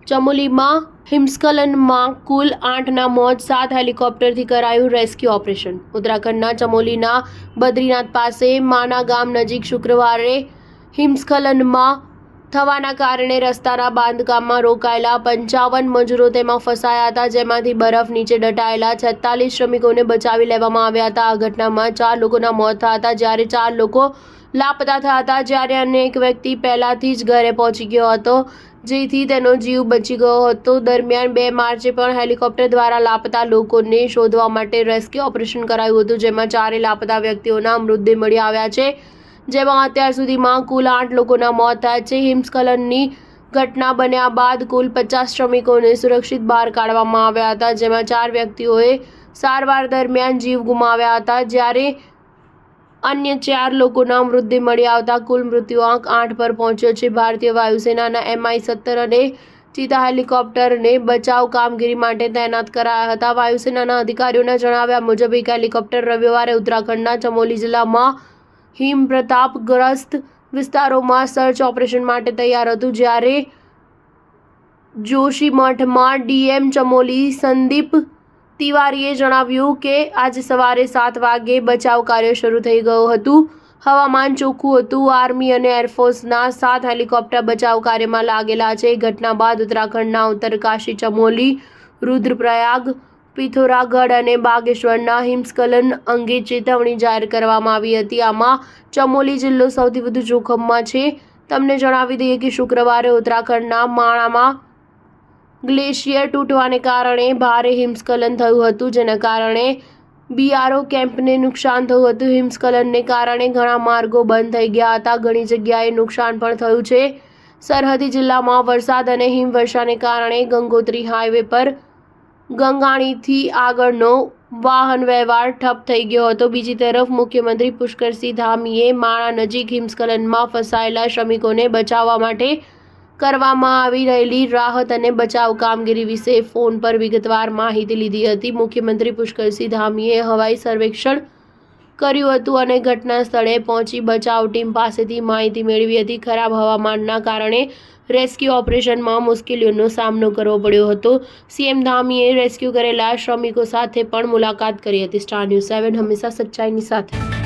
ચમોલીમાં હિમસ્ખલનમાં કુલ 8ના મોત, 7 હેલિકોપ્ટરથી કરાયું rescue operation. ઉત્તરાખંડના ચમોલીના બદ્રીનાથ પાસે માના ગામ નજીક શુક્રવારે હિમસ્ખલનમાં થવાના કારણે રસ્તાના બાંધકામમાં રોકાયેલા 55 મજૂરો તેમાં ફસાયા હતા, જેમાંથી બરફ નીચે દટાયેલા 46 શ્રમિકોને બચાવી લેવામાં આવ્યા હતા। આ ઘટનામાં 4 લોકોના મોત થયા હતા, જ્યારે 4 લોકો લાપતા થયા હતા, જ્યારે અન્ય એક વ્યક્તિ પહેલાથી જ ઘરે પહોંચી ગયો હતો, જેથી તેનો જીવ બચી ગયો હતો। દરમિયાન 2 માર્ચે પણ હેલિકોપ્ટર દ્વારા લાપતા લોકોને શોધવા માટે રેસ્ક્યુ ઓપરેશન કરાયું હતું, જેમાં 4 લાપતા વ્યક્તિઓના મૃતદેહ મળી આવ્યા છે, જેમાં અત્યાર સુધીમાં કુલ 8 લોકોના મોત થયા છે। હિમસ્ખલનની ઘટના બન્યા બાદ કુલ 50 શ્રમિકોને સુરક્ષિત બહાર કાઢવામાં આવ્યા હતા, જેમાં 4 વ્યક્તિઓએ સારવાર દરમિયાન જીવ ગુમાવ્યા હતા, જ્યારે અન્ય 4 લોકોના મૃતદેહ મળી આવતા કુલ મૃત્યુઆંક 8 પર પહોંચ્યો છે। ભારતીય વાયુસેનાના Mi-17 અને ચીતા હેલિકોપ્ટરને બચાવ કામગીરી માટે તૈનાત કરાયા હતા। વાયુસેનાના અધિકારીઓના જણાવ્યા મુજબ એક હેલિકોપ્ટર રવિવારે ઉત્તરાખંડના ચમોલી જિલ્લામાં હિમપ્રતાપગ્રસ્ત વિસ્તારોમાં સર્ચ ઓપરેશન માટે તૈયાર હતું, જ્યારે જોશીમઠમાં ડીએમ ચમોલી સંદીપ તિવારીએ જણાવ્યું કે આજે સવારે 7 વાગ્યે બચાવ કાર્ય શરૂ થઈ ગયું હતું। હવામાન ચોખ્ખું હતું। આર્મી અને એરફોર્સના 7 હેલિકોપ્ટર બચાવ કાર્યમાં લાગેલા છે। ઘટના બાદ ઉત્તરાખંડના ઉત્તરકાશી, ચમોલી, રુદ્રપ્રયાગ, પિથોરાગઢ અને બાગેશ્વરના હિમસ્ખલન અંગે ચેતવણી જાહેર કરવામાં આવી હતી। આમાં ચમોલી જિલ્લો સૌથી વધુ જોખમમાં છે। તમને જણાવી દઈએ કે શુક્રવારે ઉત્તરાખંડના માણામાં ગ્લેશિયર તૂટવાને કારણે ભારે હિમસ્ખલન થયું હતું, જેના કારણે બીઆરઓ કેમ્પને નુકસાન થયું હતું। હિમસ્ખલનને કારણે ઘણા માર્ગો બંધ થઈ ગયા હતા। ઘણી જગ્યાએ નુકસાન પણ થયું છે। સરહદી જિલ્લામાં વરસાદ અને હિમવર્ષાને કારણે ગંગોત્રી હાઈવે પર ગંગાણીથી આગળનો વાહન વ્યવહાર ઠપ થઈ ગયો હતો। બીજી તરફ મુખ્યમંત્રી પુષ્કરસિંહ ધામીએ માણા નજીક હિમસ્ખલનમાં ફસાયેલા શ્રમિકોને બચાવવા માટે કરવામાં આવી રહેલી રાહત અને બચાવ કામગીરી વિશે ફોન પર વિગતવાર માહિતી લીધી હતી। મુખ્યમંત્રી પુષ્કરસિંહ ધામીએ હવાઈ સર્વેક્ષણ કર્યું હતું અને ઘટના સ્થળે પહોંચી બચાવ ટીમ પાસેથી માહિતી મેળવી હતી। ખરાબ હવામાનના કારણે રેસ્ક્યુ ઓપરેશનમાં મુશ્કેલીઓનો સામનો કરવો પડ્યો હતો। સીએમ ધામીએ રેસ્ક્યુ કરેલા શ્રમિકો સાથે પણ મુલાકાત કરી હતી। સ્ટાર ન્યૂઝ 7 હંમેશા સચ્ચાઈની સાથે।